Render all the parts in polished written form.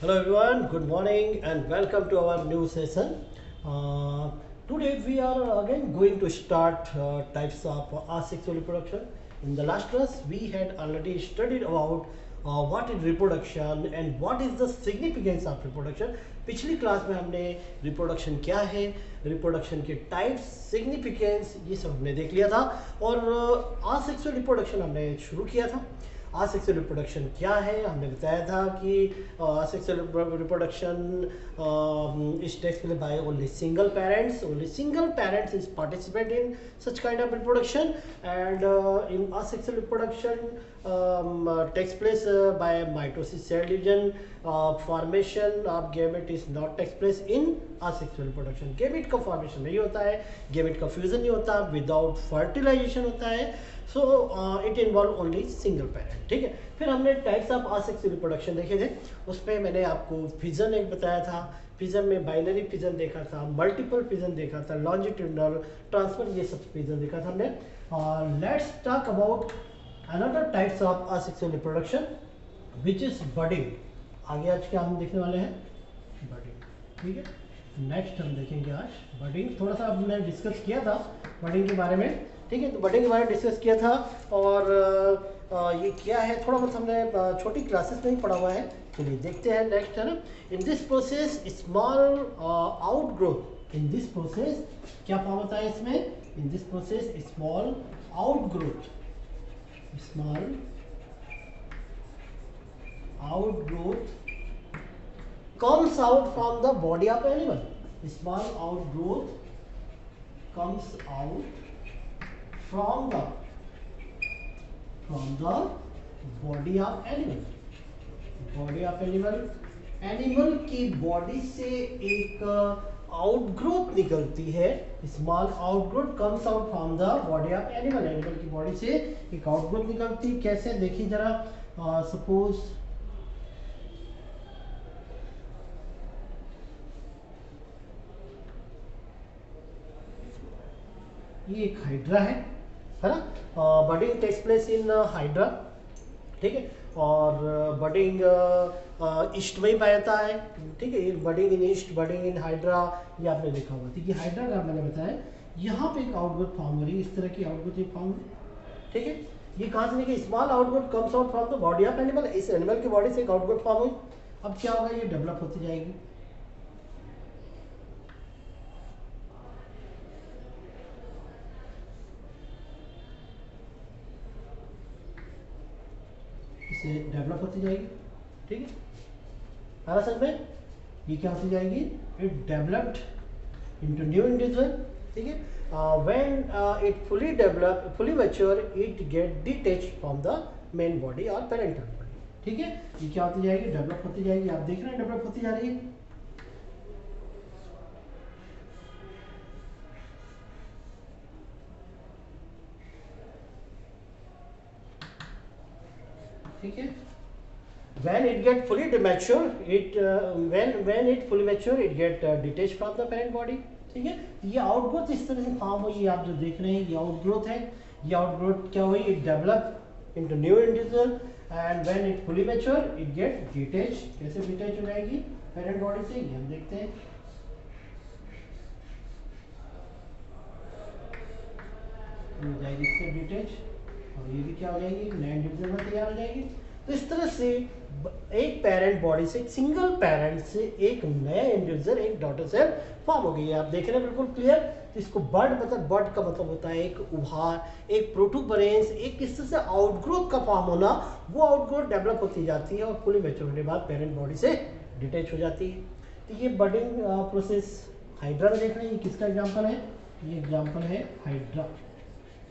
Hello everyone, good morning and welcome to our new session. Today we are again going to start types of asexual reproduction. In the last class we had already studied about what is reproduction and what is the significance of reproduction. पिछली class में हमने reproduction क्या है, reproduction के types, significance ये सब हमने देख लिया था और असेक्सुअल रिप्रोडक्शन हमने शुरू किया था। असेक्सुअल रिप्रोडक्शन क्या है हमने बताया था कि asexual reproduction is takes place by only single parents is participate in such kind of reproduction, and in asexual reproduction takes place by mitosis, cell division, formation of gamete is not takes place in asexual reproduction. gamete का formation नहीं होता है, gamete का fusion नहीं होता, without fertilization होता है, so it involve only single parent. ठीक है, फिर हमने टाइप्स ऑफ असेक्सुअल रिप्रोडक्शन देखे थे, उसमें मैंने आपको फिजन एक बताया था, फिजन में बाइनरी फिजन देखा था, मल्टीपल फिजन देखा था, लॉन्जिट्यूडनल ट्रांसफर, ये सब फिजन देखा था हमने। Let's talk about another types of asexual reproduction which is budding. आगे आज क्या हम देखने वाले हैं, बडिंग। ठीक है, नेक्स्ट हम देखेंगे आज बडिंग। थोड़ा सा हमने डिस्कस किया था बडिंग के बारे में। ठीक है, तो बडिंग के बारे में डिस्कस किया था और ये क्या है थोड़ा बहुत हमने छोटी क्लासेस में ही पढ़ा हुआ है। चलिए देखते हैं नेक्स्ट, है ना। In this process small outgrowth, in this process क्या फॉर्म होता है इसमें, in this process small outgrowth, small outgrowth comes out from the body of animal. Small outgrowth comes out from the body of animal. Body of animal की body से एक outgrowth निकलती है। Small outgrowth comes out from the body of animal, animal की body से एक outgrowth निकलती है। कैसे देखिए जरा, सपोज ये एक हाइड्रा है ना। Budding takes place in hydra. ठीक है, और बडिंग ईस्ट में ही पाया जाता है। ठीक है, budding in east, budding in hydra, ये आपने देखा हुआ था कि हाइड्रा का मैंने बताया यहाँ पे एक आउटग्रोथ फॉर्म हो रही है, इस तरह की आउटग्रोथ फॉर्म। ठीक है, ये कहाँ से निकले, small outgrowth comes out from the body of animal, इस एनिमल की बॉडी से एक आउटग्रोथ फॉर्म हुई। अब क्या होगा, ये डेवलप होती जाएगी। इसे डेवलप होती जाएगी। ठीक है, हमारा समझ में ये क्या होती जाएगी, it developed into new individual. ठीक है, when it fully develop, fully mature, it get detached from the main body और पेरेंटल बॉडी। ठीक है, ये क्या होती जाएगी, डेवलप होती जाएगी। आप देख रहे हैं डेवलप होती जा रही है। ठीक है, when it get fully mature, it when it fully mature, it get detached from the parent body। ठीक है, ये आउटग्रोथ इस तरह से फॉर्म हुई, आप जो देख रहे हैं ये आउटग्रोथ है। ये आउटग्रोथ क्या हुई, it develop into new individual, and when it fully mature it get detach. कैसे डिटैच हो जाएगी पेरेंट बॉडी से, ये हम देखते हैं। हो जाएगी इससे डिटैच, और ये भी क्या हो जाएगी, नए इंडिविजुअल में तैयार हो जाएगी। तो इस तरह से एक पेरेंट बॉडी से, एक सिंगल पेरेंट से एक नया इंडिविजुअल, एक डॉटर सेल फॉर्म हो गई है। आप देख रहे हैं बिल्कुल क्लियर। तो इसको बर्ड मतलब, बर्ड का मतलब होता है एक उभार, एक प्रोटूबरेंस, एक इस तरह से आउटग्रोथ का फॉर्म होना। वो आउटग्रोथ डेवलप होती जाती है और फुली मैच्योर होने के बाद पेरेंट बॉडी से डिटैच हो जाती है। तो ये बर्डिंग प्रोसेस हाइड्रा में देख रहे हैं। ये किसका एग्जाम्पल है, ये एग्जाम्पल है हाइड्रा।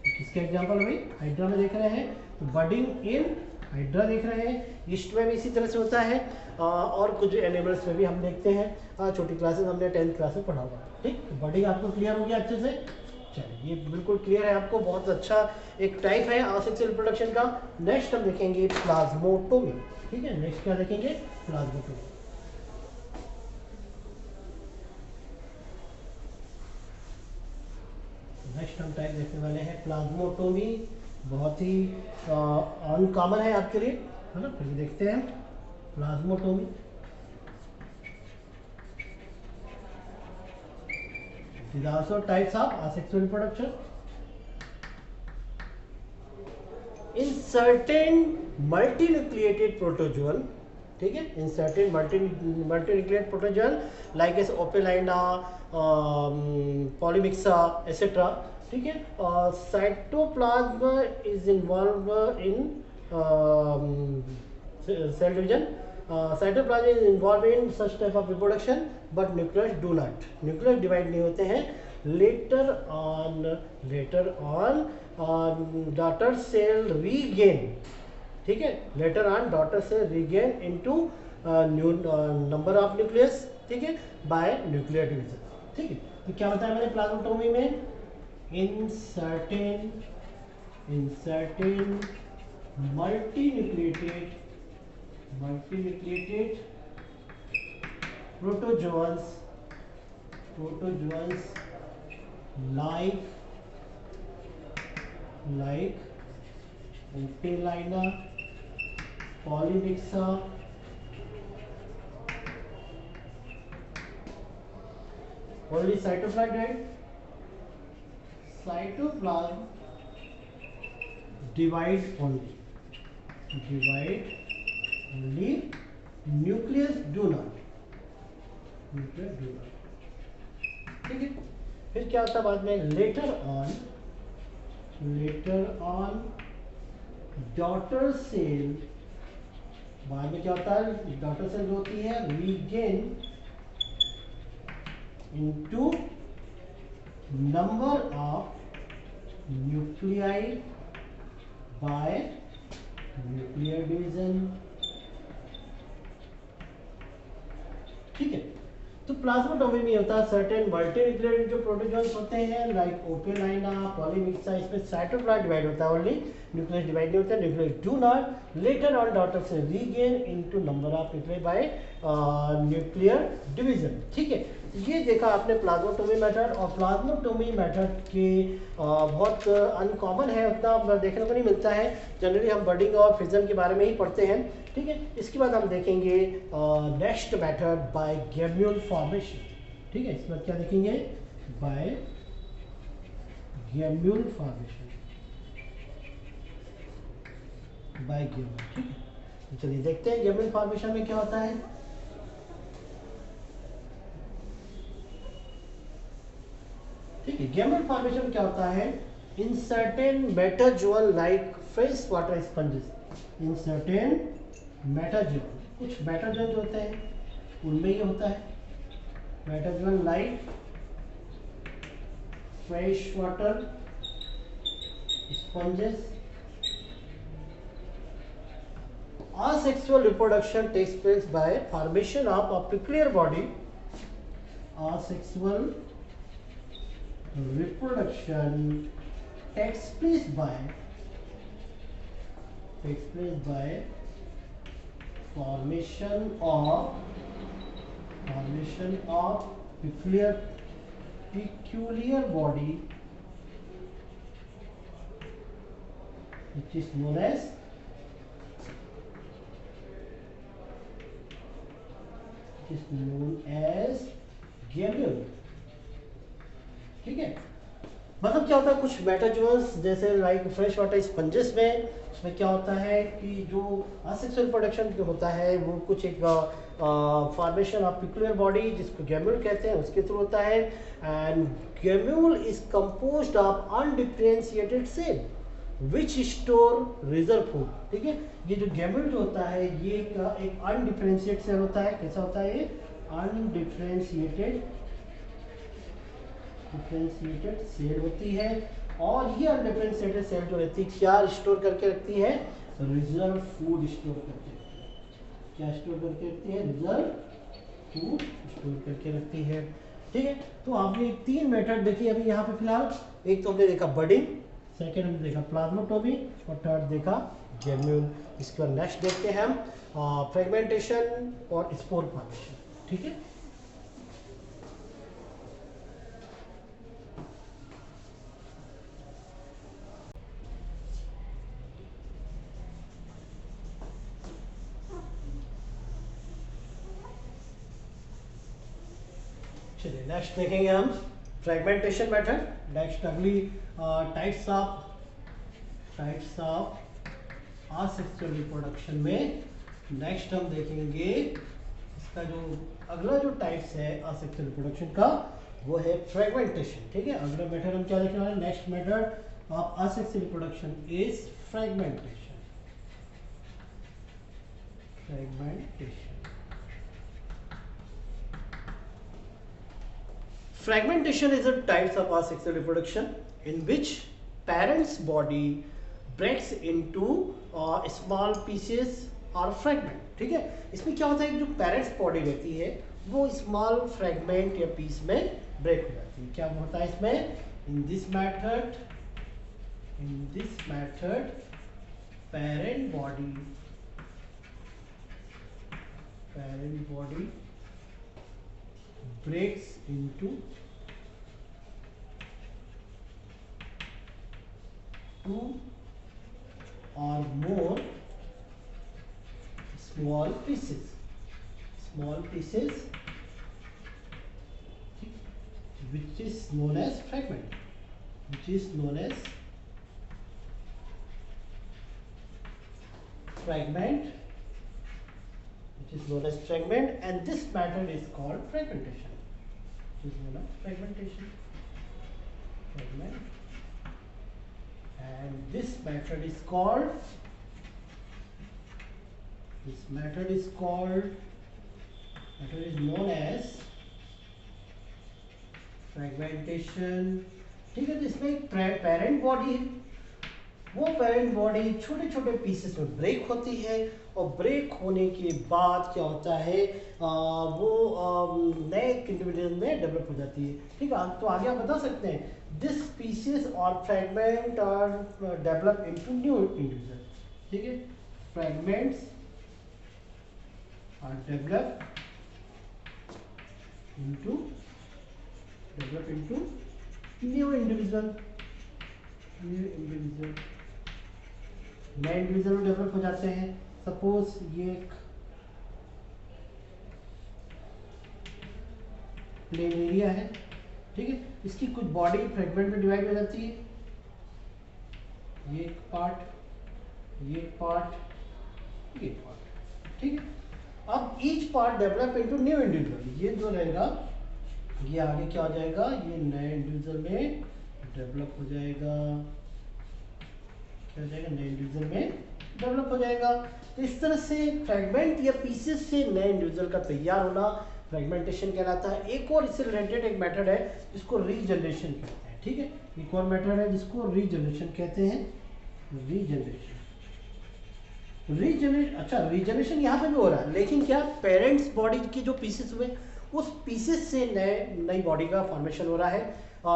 किसका एग्जाम्पल भाई, हाइड्रा में देख रहे हैं। तो बर्डिंग इन हाइड्रा देख रहे हैं। ईस्ट में भी इसी तरह से होता है, और कुछ एनिमल्स में भी हम देखते हैं। छोटी क्लासेस हमने 10th क्लास में पढ़ा हुआ। ठीक, तो बर्डिंग आपको क्लियर हो गया अच्छे से। चलिए, ये बिल्कुल क्लियर है आपको, बहुत अच्छा एक टाइप है असेक्सुअल रिप्रोडक्शन का। नेक्स्ट हम देखेंगे प्लाज्मोटोमी। ठीक है, नेक्स्ट क्या देखेंगे, प्लाज्मोटोमी। नेक्स्ट हम टाइप देखने वाले हैं प्लाज्मोटोमी। बहुत ही अनकॉमन है आपके लिए, है ना। फिर देखते हैं plasmotomy. These are also types of asexual reproduction. In certain multinucleated protozoan, ठीक है, in certain multinucleated protozoan like as Opelina, Polymixa, etc. ठीक है, cytoplasm is involved in cell division. Cytoplasm is involved in such type of reproduction, but nucleus do not. Nucleus divide नहीं होते हैं. Later on daughter cell regain, ठीक है, later on daughter cell regain into new number of nucleus, ठीक है, by nuclear division. ठीक है, तो क्या बताया मैंने प्लाज्मोटोमी में? in certain multinucleated protozoans like Opelina, Polymixa, only cytoplasm divide only, nucleus do not. ठीक है, फिर क्या होता है बाद में? लेटर ऑन डॉटर सेल, बाद में क्या होता है? डॉटर सेल होती है regain into number of nuclei by nuclear division. ठीक है, तो प्लाज्मोटोमी में होता है सर्टेन मल्टीन्यूक्लिएटेड जो प्रोटोजोन्स होते हैं लाइक ओपेलाइना, पॉलीमिक्सा, इसमें साइटोप्लाज्म डिवाइड होता है ओनली, न्यूक्लियस डिवाइड नहीं होता. Nucleus do not. Later on daughter से regain into number of nuclei by nuclear division. ठीक है, ये देखा आपने प्लाज्मोटोमी मेथड. और प्लाज्मोटोमी मेथड के बहुत अनकॉमन है, उतना देखने को नहीं मिलता है. जनरली हम बडिंग और फिजन के बारे में ही पढ़ते हैं. ठीक है, इसके बाद हम देखेंगे next method by gemmule formation. ठीक है, इसमें क्या देखेंगे? By gemmule formation, by gemmule. ठीक है, तो चलिए देखते हैं गैम्यूल फॉर्मेशन में क्या होता है. ठीक है, गैम्यूल फॉर्मेशन क्या होता है? In certain metazoal like fresh water sponges, in certain metazoal, कुछ मेटाजोअल जो होते हैं उनमें ये होता है. Metazoal like fresh water sponges. Asexual reproduction takes place by formation of a peculiar body. Asexual reproduction takes place by formation of peculiar body which is known as गैम्यूल. ठीक है, मतलब क्या होता है? कुछ मेटाजोअल्स जैसे लाइक फ्रेश वाटर स्पंजेस में, उसमें क्या होता है कि जो असेक्सुअल प्रोडक्शन जो होता है वो कुछ एक फॉर्मेशन ऑफ पिकुलर बॉडी जिसको गैम्यूल कहते हैं उसके थ्रू होता है. And gemmule is composed of undifferentiated cell which store reserve food. ठीक है, ये जो गैम्यूल जो होता है ये एक अनडिफरेंशिएटेड सेल होता है. कैसा होता है ये? अनडिफरेंशिएटेड सेल होती है. और ये अनडिफरेंशिएटेड सेल जो रहती है क्या स्टोर करके रखती है? रिजर्व फूड स्टोर करके. क्या स्टोर करके रखती है? रिजर्व फूड स्टोर करके रखती है. ठीक है, तो आपने 3 मेथड देखी अभी यहाँ पे फिलहाल. एक तो हमने देखा बडिंग, सेकेंड हमने देखा प्लाज्मोटोमी और थर्ड देखा गैम्यूल. इसके बाद नेक्स्ट देखते हैं हम फ्रेगमेंटेशन और स्पोर फॉर्मेशन. ठीक है, चलिए नेक्स्ट देखेंगे हम फ्रेगमेंटेशन मेथड। नेक्स्ट अगली टाइप्स ऑफ असेक्सुअल रिप्रोडक्शन में नेक्स्ट हम देखेंगे इसका जो अगला जो टाइप्स है असेक्सुअल रिप्रोडक्शन का वो है फ्रेगमेंटेशन। ठीक है, अगला मेथड हम क्या देखने वाले हैं? Next method of asexual reproduction is fragmentation. Fragmentation is a type of asexual reproduction in which parent's body breaks into small pieces or fragment। ठीक है, इसमें क्या होता है, जो पेरेंट्स बॉडी रहती है वो स्मॉल फ्रेगमेंट या पीस में ब्रेक हो जाती है। क्या होता है इसमें? In this method parent body breaks into two or more small pieces which is known as fragment, and this method is called fragmentation. And this method is known as fragmentation. ठीक है, तो इसमें पेरेंट बॉडी है, वो parent body छोटे छोटे pieces में break होती है और ब्रेक होने के बाद क्या होता है, वो नए इंडिविजुअल में डेवलप हो जाती है। ठीक है, तो आगे आप बता सकते हैं this pieces or fragment are develop into new individual. ठीक है, fragments are develop into new individual. नए इंडिविजुअल डेवलप हो जाते हैं। सपोज ये एक प्लेन एरिया है। ठीक है, इसकी कुछ बॉडी फ्रेगमेंट में डिवाइड हो जाती है, ये एक पार्ट, ये पार्ट, ये पार्ट। ठीक है, अब each part develop into new individual. ये जो रहेगा ये आगे क्या हो जाएगा, ये नए इंडिविजुअल में डेवलप हो जाएगा। क्या हो जाएगा? नए इंडिविजुअल में डेवलप हो जाएगा। तो इस तरह से फ्रेगमेंट या पीसेस से नए इंडिविजुअल का तैयार होना फ्रेगमेंटेशन कहलाता है। एक और इससे रिलेटेड एक मेथड है जिसको रीजनरेशन कहते हैं। ठीक है, एक और मेथड है जिसको रीजनरेशन कहते हैं। रीजनरेशन यहाँ पे भी हो रहा है, लेकिन क्या पेरेंट्स बॉडी की जो पीसेस हुए उस पीसेस से नई बॉडी का फॉर्मेशन हो रहा है,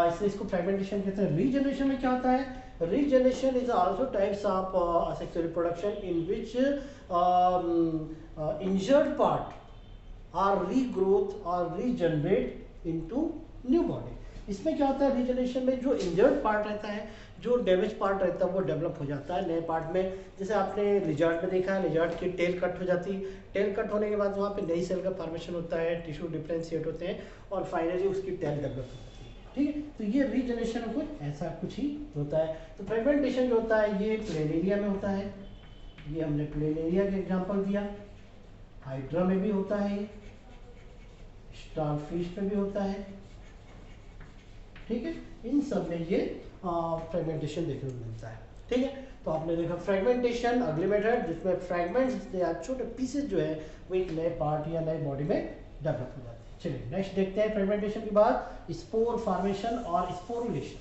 इसलिए इसको फ्रेगमेंटेशन कहते हैं। रीजनरेशन में क्या होता है? Regeneration is also types of asexual reproduction in which injured part are regrowth or regenerate into new body. इसमें क्या होता है? रीजनरेशन में जो इंजर्ड पार्ट रहता है, जो डैमेज पार्ट रहता है वो डेवलप हो जाता है नए पार्ट में। जैसे आपने लिजार्ड में देखा है, लिजार्ड की टेल कट हो जाती है, टेल कट होने के बाद वहाँ पे नई सेल का फॉर्मेशन होता है, टिश्यू डिफ्रेंशिएट होते हैं और फाइनली उसकी टेल डेवलप हो जाती है। ठीक है, तो ये रीजनरेशन कुछ ऐसा कुछ ही होता है। तो फ्रेगमेंटेशन जो होता है ये प्लेन एरिया में होता है, ये हमने प्लेन एरिया का एग्जाम्पल दिया। हाइड्रा में भी होता है, स्टारफिश में भी होता है। ठीक है, इन सब में ये फ्रेगमेंटेशन देखने को मिलता है। ठीक है, तो आपने देखा फ्रेगमेंटेशन, अगले मेथड जिसमें फ्रेगमेंट्स या छोटे पीसेस जो है वो एक नए पार्ट या नए बॉडी में डेवलप हो जाते हैं। चलिए नेक्स्ट देखते हैं फ्रेगमेंटेशन के बाद स्पोर फॉर्मेशन और स्पोरुलेशन।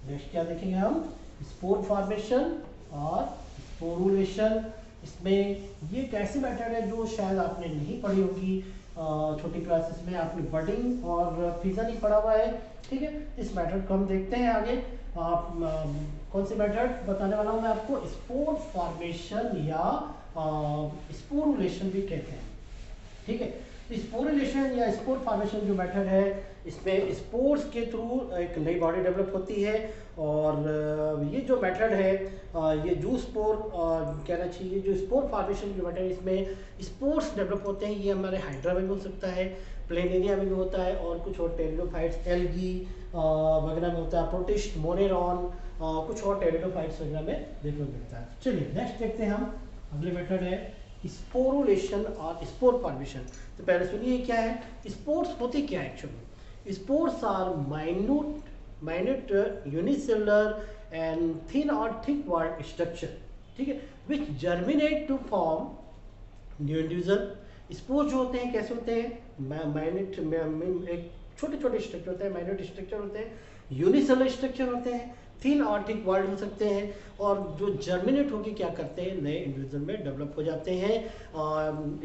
नेक्स्ट क्या देखेंगे हम? स्पोर फॉर्मेशन और स्पोरुलेशन। इसमें ये एक ऐसी मेथड है जो शायद आपने नहीं पढ़ी होगी छोटी क्लासेस में, आपने बडिंग और फिजा नहीं पढ़ा हुआ है। ठीक है, इस मेथड को हम देखते हैं आगे। कौन सी मेथड बताने वाला हूँ मैं आपको? स्पोर फॉर्मेशन या स्पोरुलेशन भी कहते हैं। ठीक है, स्पोरुलेशन या स्पोर फॉर्मेशन जो मेथड है इसमें स्पोर्स के थ्रू एक नई बॉडी डेवलप होती है। और ये जो मेथड है ये जू स्पोर कहना चाहिए, जो स्पोर फॉर्मेशन जो मेथड है इसमें स्पोर्स डेवलप होते हैं। ये हमारे हाइड्रा में हो सकता है, प्लेन एरिया में भी होता है, और कुछ और टेरिडोफाइट्स एल्गी वगैरह में होता है, प्रोटिस्ट, मोनेरॉन, कुछ और टेरिडोफाइट्स वगैरह में देखने को मिलता है। चलिए नेक्स्ट देखते हैं हम, अगले मेथड है स्पोरुलेशन और स्पोर फॉर्मेशन। तो पहले सुनिए क्या है, स्पोर्स होते क्या है actually. Spores are minute unicellular and thin और थिक वॉल्ड स्ट्रक्चर, ठीक है, which germinate to form new individual. Spore जो होते हैं कैसे होते हैं, माइन्यूट एक छोटे छोटे स्ट्रक्चर होते हैं, माइन्यूट स्ट्रक्चर होते हैं, यूनिसेलुलर स्ट्रक्चर होते हैं, थिन और थिक वॉल्ड हो सकते हैं, और जो जर्मिनेट होकर क्या करते हैं, नए इंडिविजुअल में डेवलप हो जाते हैं।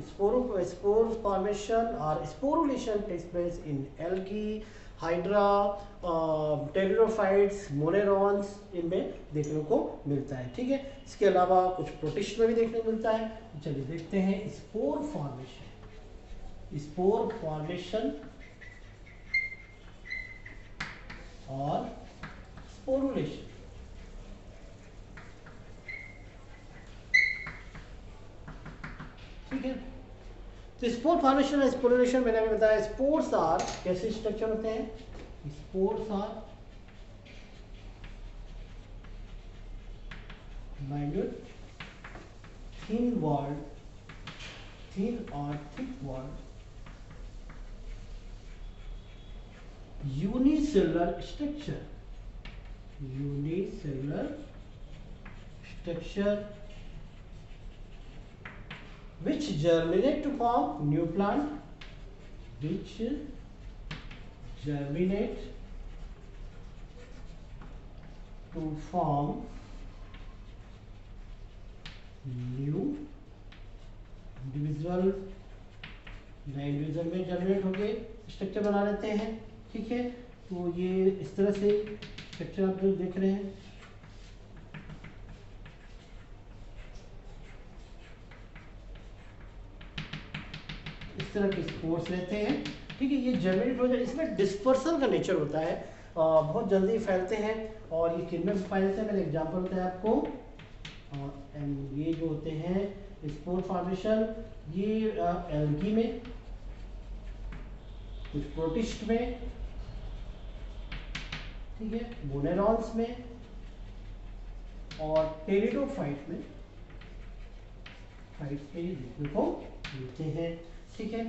स्पोर फॉर्मेशन और sporulation takes place in algae, hydra, pteridophytes, monerans, इनमें देखने को मिलता है, ठीक है। इसके अलावा कुछ प्रोटिस्ट में भी देखने को मिलता है। चलिए देखते हैं स्पोर फॉर्मेशन। स्पोर फॉर्मेशन और स्पोरुलेशन। ठीक है, तो स्पोर फॉर्मेशन और स्पोरुलेशन मैंने अभी बताया। स्पोर्स आर कैसे स्ट्रक्चर होते हैं, spores are minute thin walled, thin और thick walled unicellular structure, unicellular structure which germinate to form new plant, which germinate to form new individual, नए इंडिविजुअल में जर्मिनेट होके स्ट्रक्चर बना लेते हैं, ठीक है। तो ये इस तरह से स्ट्रक्चर आप जो देख रहे हैं, इस तरह के स्पोर्स रहते हैं, ठीक है। ये जर्मिनेट हो जाए, इसमें डिस्पर्सल का नेचर होता है, बहुत जल्दी फैलते हैं। और ये किन में फैलते हैं, मैंने एग्जांपल बताया आपको। एंड ये जो होते हैं स्पोर फॉर्मेशन, ये एल्गी में, कुछ प्रोटिस्ट में, ठीक है, मोनेरॉन्स में और टेरिडोफाइट में, फाइट्स में ये देखने को मिलते हैं, ठीक है।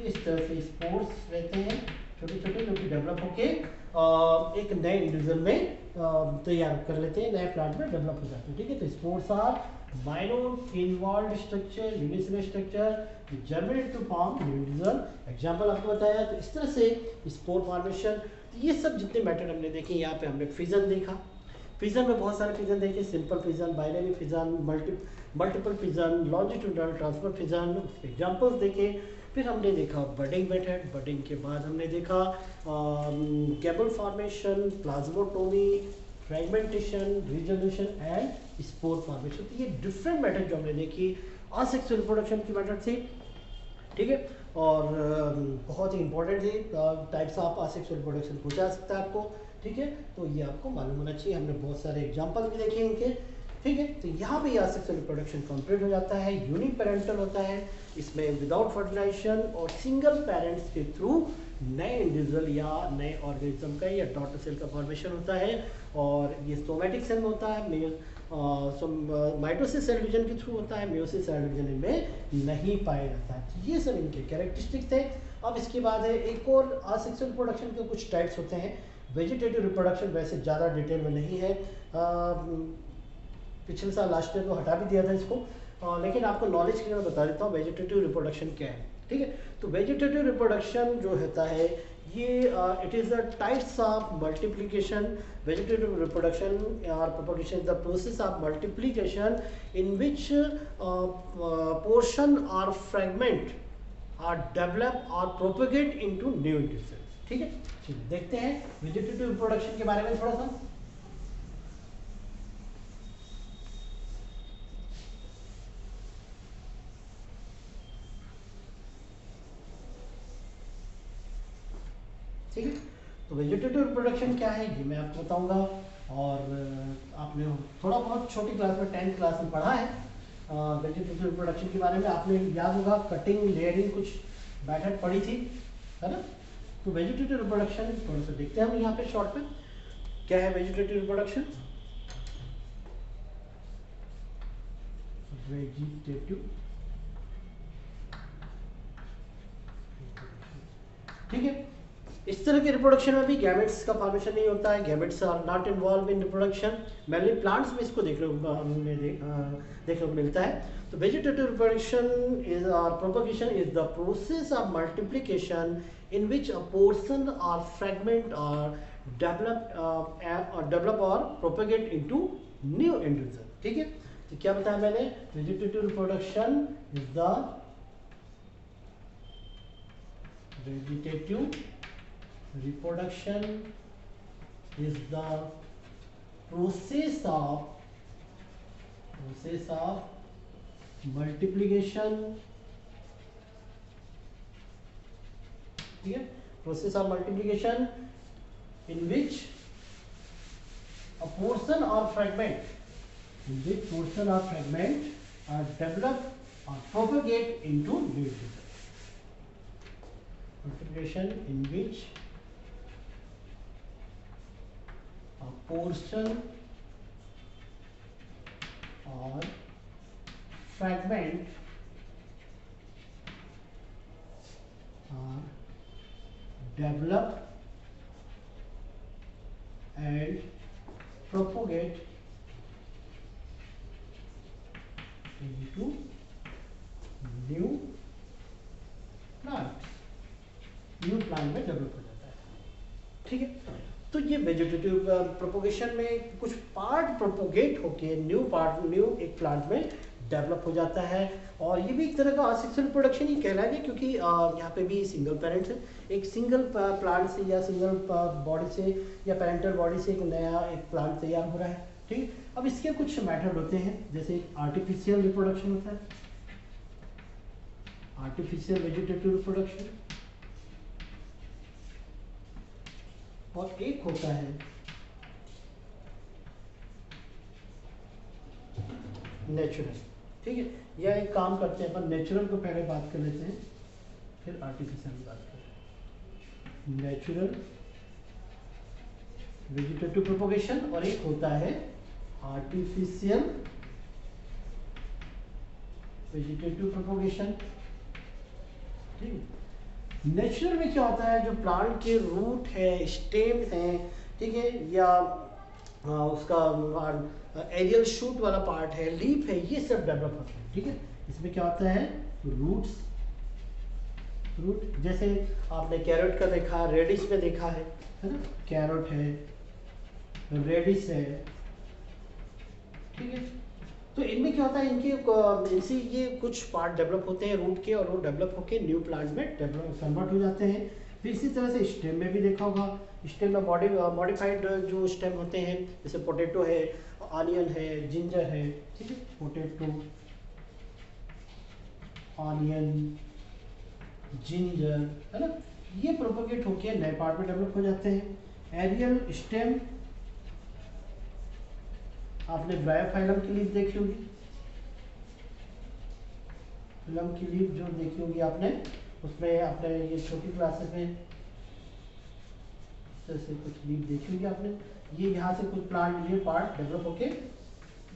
इस तरह से स्पोर्स रहते हैं छोटे छोटे, जो कि डेवलप होके एक नए इंडिविजुअल में तैयार कर लेते हैं, नए प्लांट में डेवलप हो जाते हैं, ठीक है। तो spores are minute involved structure, unicellular structure germinate to form new individual. Example आपको बताया। तो इस तरह से स्पोर फॉर्मेशन, तो ये सब जितने मेथड हमने देखे, यहाँ पे हमने फिजन देखा, फिजन में बहुत सारे फिजन देखे, simple fission, binary fission, multiple fission, longitudinal transfer fission, examples देखे। फिर हमने देखा बडिंग मेथड, बडिंग के बाद हमने देखा cable formation, plasmotomy, fragmentation, resolution and spore formation. तो ये डिफरेंट मेथड जो हमने देखी असेक्सुअल रिप्रोडक्शन की मेथड थी, ठीक है। और बहुत ही इंपॉर्टेंट थी, टाइप्स ऑफ असेक्सुअल रिप्रोडक्शन पूछा जा सकता है आपको, ठीक है। तो ये आपको मालूम होना चाहिए। हमने बहुत सारे एग्जांपल भी देखे इनके, ठीक है। तो यहाँ पे असेक्सुअल रिप्रोडक्शन कंप्लीट हो जाता है, यूनिपेरेंटल होता है, इसमें विदाउट फर्टिलाइजेशन और सिंगल पेरेंट्स के थ्रू नए इंडिविजुअल या नए ऑर्गेनिज्म का या डॉटर सेल का फॉर्मेशन होता है। और ये सोमैटिक सेल में होता है, माइटोसिस सेल डिवीजन के थ्रू होता है, मेयोसिस सेल डिवीजन इनमें नहीं पाया जाता है। तो ये सब इनके कैरेक्टरिस्टिक्स थे। अब इसके बाद है एक और असेक्सुअल रिप्रोडक्शन के कुछ टाइप्स होते हैं। वेजिटेटिव रिप्रोडक्शन वैसे ज़्यादा डिटेल में नहीं है, पिछले साल लास्ट ईयर को हटा भी दिया था इसको, लेकिन आपको नॉलेज के लिए मैं बता देता हूँ वेजिटेटिव रिप्रोडक्शन क्या है, ठीक है। तो वेजिटेटिव रिप्रोडक्शन जो होता है ये it is the types of multiplication. Vegetative reproduction और propagation is the process of multiplication in which portion और फ्रेगमेंट आर डेवलप और प्रोपगेट इनटू न्यू इंडिविजुअल्स, ठीक है। चलिए देखते हैं वेजिटेटिव रिप्रोडक्शन के बारे में थोड़ा सा। ठीक है, तो वेजिटेटिव रिप्रोडक्शन क्या है ये मैं आपको बताऊंगा। और आपने थोड़ा बहुत छोटी क्लास में 10th क्लास में पढ़ा है वेजिटेटिव रिप्रोडक्शन के बारे में। आपने याद होगा कटिंग लेयरिंग कुछ मेथड पढ़ी थी, है ना। तो वेजिटेटिव रिप्रोडक्शन थोड़ा सा देखते हैं हम यहाँ पे शॉर्ट में क्या है वेजिटेटिव रिप्रोडक्शन। वेजिटेटिव, ठीक है। इस तरह के रिप्रोडक्शन में भी गैमेट्स का फॉर्मेशन नहीं होता है, gametes are not involve in reproduction. Mainly plants में इसको देखने को मिलता है। तो vegetative reproduction is propagation is the process of multiplication in which a portion और फ्रेगमेंट और डेवलप और प्रोपगेट इनटू न्यू इंडिविजुअल, ठीक है। तो क्या बताया मैंने, vegetative reproduction is the vegetative reproduction is the process of multiplication, ठीक है, process of multiplication in which a portion or fragment are developed or propagate into new tissues. Multiplication in which a portion or fragment are developed and propagate into new plants, new plant में develop हो जाता है, ठीक है। तो ये vegetative propagation में कुछ पार्ट प्रोपोगेट होके न्यू एक प्लांट में डेवलप हो जाता है। और ये भी एक तरह का असेक्सुअल प्रोडक्शन ही कहलाएगा, क्योंकि यहाँ पे भी सिंगल पेरेंट्स है, एक सिंगल प्लांट से या सिंगल बॉडी से या पेरेंटल बॉडी से एक नया एक प्लांट तैयार हो रहा है, ठीक है। अब इसके कुछ मेथड होते हैं, जैसे आर्टिफिशियल रिप्रोडक्शन होता है, आर्टिफिशियल वेजिटेटिव रिप्रोडक्शन, और एक होता है नेचुरल, ठीक है। या एक काम करते हैं अपन नेचुरल को पहले बात कर लेते हैं, फिर आर्टिफिशियल की बात करते हैं। नेचुरल वेजिटेटिव प्रोपोगेशन और एक होता है आर्टिफिशियल वेजिटेटिव प्रोपोगेशन, ठीक है। नेचुरल में क्या होता है, जो प्लांट के रूट है, स्टेम है, ठीक है, या उसका एरियल शूट वाला पार्ट है, लीफ है, ये सब डेवलप होते हैं, ठीक है। इसमें क्या होता है, रूट, जैसे आपने कैरेट का देखा, रेडिश में देखा है ना, कैरेट है, रेडिश है, ठीक है। तो इनमें क्या होता है, इनसे ये कुछ पार्ट डेवलप होते हैं रूट के, और वो डेवलप होके न्यू प्लांट में डेवलप कन्वर्ट हो जाते हैं। फिर इसी तरह से स्टेम में भी देखा होगा, स्टेम में मॉडिफाइड जो स्टेम होते हैं, जैसे पोटैटो है, ऑनियन है, जिंजर है, ठीक है, पोटैटो, ऑनियन, जिंजर, है ना, ये प्रोपोगेट होके नए पार्ट में डेवलप हो जाते हैं। एरियल स्टेम, आपने ब्रायोफाइलम की लीफ देखी होगी, फिल्म की लीफ जो देखी होगी आपने, उसमें आपने ये छोटी क्लासेस में जैसे कुछ लीफ देखी होगी आपने, ये यहाँ से कुछ प्लांट, ये पार्ट डेवलप होके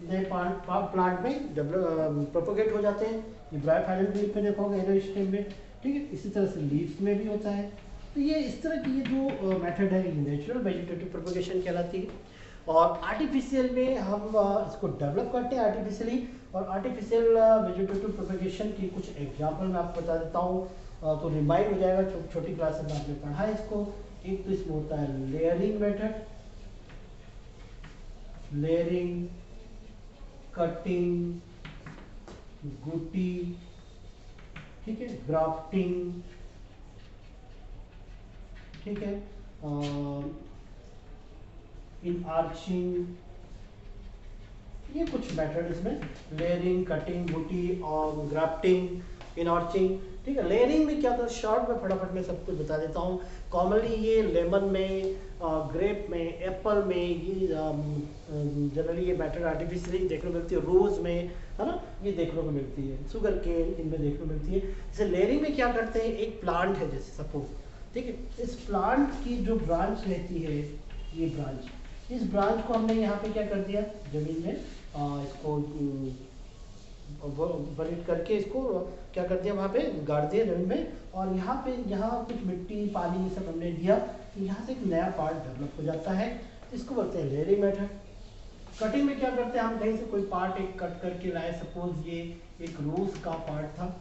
नए प्लांट में डेवलप प्रोपोगेट हो जाते हैं। ये ब्रायोफाइलम की लीफ में देखा होगा, एरियल स्टेम में, ठीक है। इसी तरह से लीव्स में भी होता है। तो ये इस तरह की ये जो मेथड है, ये नेचुरल वेजिटेटिव प्रोपोगेशन कहलाती है। और आर्टिफिशियल में हम इसको डेवलप करते हैं आर्टिफिशियली, और आर्टिफिशियल वेजिटेटिव प्रोपोगेशन की कुछ एग्जांपल मैं आपको बता देता हूँ, तो रिमाइंड हो जाएगा, छोटी क्लास में आपने पढ़ा है इसको। एक तो इसमें होता है लेयरिंग मेथड, लेयरिंग, कटिंग, गुटी, ठीक है, ग्राफ्टिंग, ठीक है, इन आर्चिंग, ये कुछ मेथड इसमें लेयरिंग, कटिंग, गुटी और ग्राफ्टिंग, इनऑर्चिंग, ठीक है। लेयरिंग में क्या था, शॉर्ट में फटाफट मैं सब कुछ बता देता हूँ। कॉमनली ये लेमन में, ग्रेप में, एप्पल में, ये जनरली ये मैटर आर्टिफिशियली देखने को मिलती है, रोज में, है ना, ये देखने को मिलती है, शुगर केन इनमें देखने को मिलती है। जैसे लेयरिंग में क्या करते हैं, एक प्लांट है जैसे सपोज, ठीक है, इस प्लांट की जो ब्रांच रहती है, ये ब्रांच, इस ब्रांच को हमने यहाँ पे क्या कर दिया, जमीन में इसको बरीड करके इसको क्या कर दिया, वहाँ पे गाड़ दिया जमीन में, और यहाँ पे कुछ मिट्टी पानी ये सब हमने दिया, तो यहाँ से एक नया पार्ट डेवलप हो जाता है। इसको बोलते हैं लेयरिंग मेथड। कटिंग में क्या करते हैं, हम कहीं से कोई पार्ट एक कट करके लाए, सपोज ये एक रोज का पार्ट था,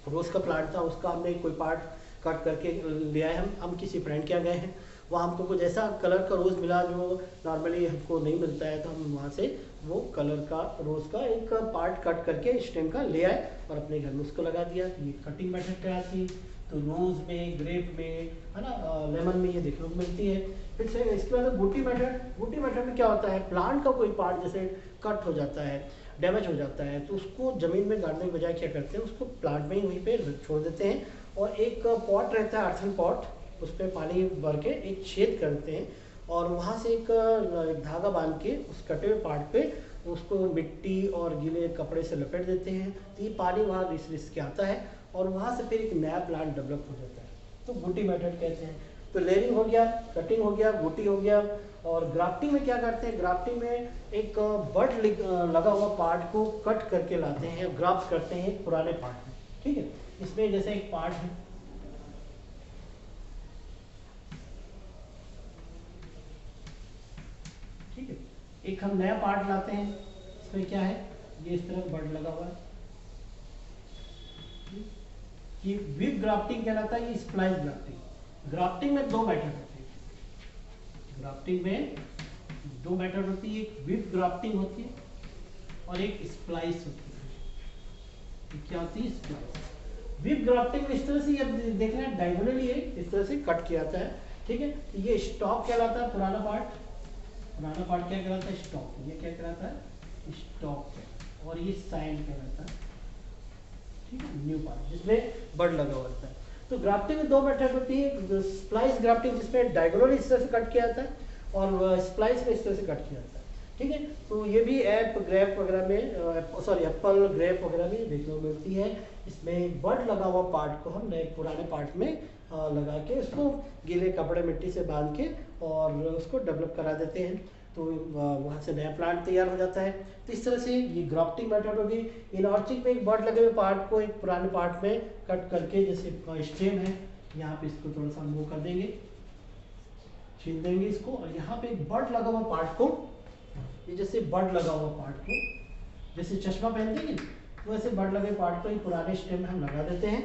रोज का प्लांट था, उसका हमने कोई पार्ट कट करके ले आए, हम किसी फ्रेंड के यहाँ गए हैं, वहाँ हमको कुछ ऐसा कलर का रोज़ मिला जो नॉर्मली हमको नहीं मिलता है, तो हम वहाँ से वो कलर का रोज़ का एक पार्ट कट करके स्टेम का ले आए और अपने घर में उसको लगा दिया। ये कटिंग मेथड क्या थी, तो रोज़ में, ग्रेप में, है ना, लेमन में ये देखने को मिलती है। फिर से इसके बाद बूटी मेथड। बूटी मेथड में क्या होता है, प्लांट का कोई पार्ट जैसे कट हो जाता है, डैमेज हो जाता है, तो उसको ज़मीन में गाड़ने के बजाय क्या करते हैं, उसको प्लांट में ही वहीं पे छोड़ देते हैं, और एक पॉट रहता है, अर्थन पॉट, उस पर पानी भर के एक छेद करते हैं, और वहाँ से एक धागा बांध के उस कटे हुए पार्ट पे उसको मिट्टी और गीले कपड़े से लपेट देते हैं, तो ये पानी वहाँ रिस के आता है, और वहाँ से फिर एक नया प्लांट डेवलप हो जाता है, तो बूटी मेथड कहते हैं। तो लेयरिंग हो गया, कटिंग हो गया, बूटी हो गया। और ग्राफ्टिंग में क्या करते हैं, ग्राफ्टिंग में एक बड लगा हुआ पार्ट को कट करके लाते हैं, ग्राफ्ट करते हैं एक पुराने पार्ट में, ठीक है। इसमें जैसे एक पार्ट है, ठीक है, एक हम नया पार्ट लाते हैं, इसमें क्या है, ये इस तरह बड लगा हुआ है, ये विप ग्राफ्टिंग कहलाता है, ये स्प्लाइस ग्राफ्टिंग। ग्राफ्टिंग में दो मेथड होते हैं, ग्राफ्टिंग में दो मेथड होती है, एक विप ग्राफ्टिंग होती है और एक स्प्लाइस होती है। क्या होती है, स्प्लाइस। विप ग्राफ्टिंग में इस तरह से ये देखना है, डायगोनली है, इस तरह से कट किया जाता है, ठीक है। तो ये स्टॉक कहलाता है, पुराना पार्ट क्या कहलाता है, स्टॉक। ये क्या कहलाता है, स्टॉक, और ये साइन कहलाता है, ठीक है, न्यू पार्ट जिसमें बड लगा हुआ होता है। तो ग्राफ्टिंग में दो मेथड होती है, स्प्लाइस ग्राफ्टिंग जिसमें डायगोनली इस तरह से कट किया जाता है, और स्प्लाइस में इस तरह से कट किया जाता है, ठीक है। तो ये भी ग्रेप वगैरह में, सॉरी एप्पल ग्रेप वगैरह में देखने को मिलती है। इसमें बड लगा हुआ पार्ट को हम नए पुराने पार्ट में लगा के उसको गीले कपड़े मिट्टी से बांध के और उसको डेवलप करा देते हैं, तो वहाँ से नया प्लांट तैयार हो जाता है। तो इस तरह से ये ग्राफ्टिंग मेथड होगी। इनऑर्चिंग में एक बड लगे हुए पार्ट को एक पुराने पार्ट में कट करके, जैसे स्टेम है, यहाँ पे इसको थोड़ा सा मूव कर देंगे, छील देंगे इसको, और यहाँ पे एक बड लगा हुआ पार्ट को, ये जैसे बड लगा हुआ पार्ट को, जैसे चश्मा पहनते हैं तो वैसे बड लगे पार्ट को एक पुराने स्टेम में हम लगा देते हैं,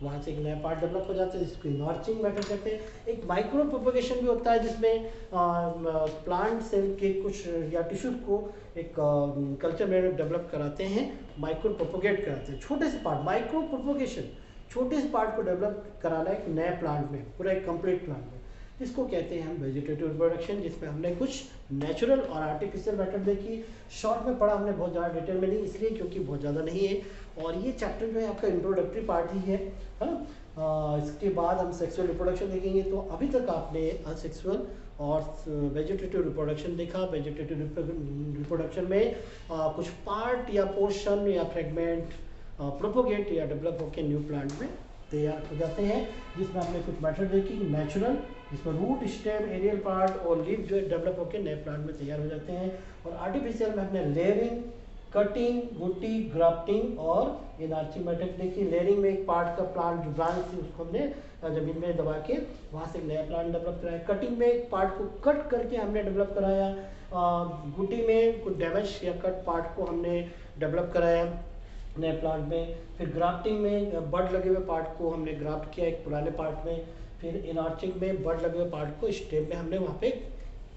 वहाँ से एक नया पार्ट डेवलप हो जाता है, जिसको इनऑर्चिंग मेथड कहते हैं। एक माइक्रो प्रोपगेशन भी होता है, जिसमें प्लांट सेल के कुछ या टिश्यूज को एक कल्चर में डेवलप कराते हैं, माइक्रो प्रोपोगेट कराते हैं, छोटे से पार्ट, माइक्रो प्रोपोगेशन, छोटे से पार्ट को डेवलप कराना है एक नए प्लांट में, पूरा एक कंप्लीट प्लांट में। इसको कहते हैं हम वेजिटेटिव रिप्रोडक्शन, जिसमें हमने कुछ नेचुरल और आर्टिफिशियल मेथड देखी। शॉर्ट में पढ़ा हमने, बहुत ज़्यादा डिटेल में नहीं, इसलिए क्योंकि बहुत ज़्यादा नहीं है, और ये चैप्टर जो है आपका इंट्रोडक्टरी पार्ट ही है। इसके बाद हम सेक्सुअल रिप्रोडक्शन देखेंगे। तो अभी तक आपने असेक्सुअल और वेजिटेटिव रिप्रोडक्शन देखा। वेजिटेटिव रिप्रोडक्शन में कुछ पार्ट या पोर्शन या फ्रेगमेंट प्रोपोगेट या डेवलप होकर न्यू प्लांट में तैयार हो जाते हैं, जिसमें हमने कुछ मेथड देखी, नेचुरल जिसमें रूट, स्टेम, एरियल पार्ट और लीफ जो है डेवलप होकर नए प्लांट में तैयार हो जाते हैं, और आर्टिफिशियल में हमने लेयरिंग, कटिंग, बूटी, ग्राफ्टिंग और इनऑर्चिंग मेथड देखी। लेयरिंग में एक पार्ट का प्लांट जो ब्रांच थी उसको हमने जमीन में दबा के वहाँ से नया प्लांट डेवलप कराया। कटिंग में एक पार्ट को कट करके हमने डेवलप कराया। बूटी में कुछ डैमेज या कट पार्ट को हमने डेवलप कराया नए प्लांट में। फिर ग्राफ्टिंग में बड लगे हुए पार्ट को हमने ग्राफ्ट किया एक पुराने पार्ट में। फिर इनऑर्चिंग में बड लगे हुए पार्ट को स्टेम में हमने वहाँ पे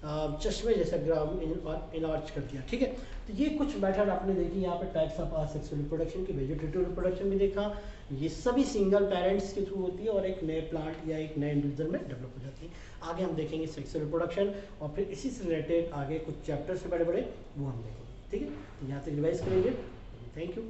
चश्मे जैसा इनऑर्च कर दिया, ठीक है। तो ये कुछ मेथड आपने देखी यहाँ पे, टाइप्स ऑफ असेक्सुअल रिप्रोडक्शन की। वेजिटेटिव रिप्रोडक्शन भी देखा, ये सभी सिंगल पेरेंट्स के थ्रू होती है और एक नए प्लांट या एक नए इंडिविजुअल में डेवलप हो जाती है। आगे हम देखेंगे सेक्सुअल रिप्रोडक्शन, और फिर इसी से रिलेटेड आगे कुछ चैप्टर्स बड़े बड़े वो हम देखेंगे, ठीक है। तो यहाँ तक रिवाइज करेंगे। Thank you.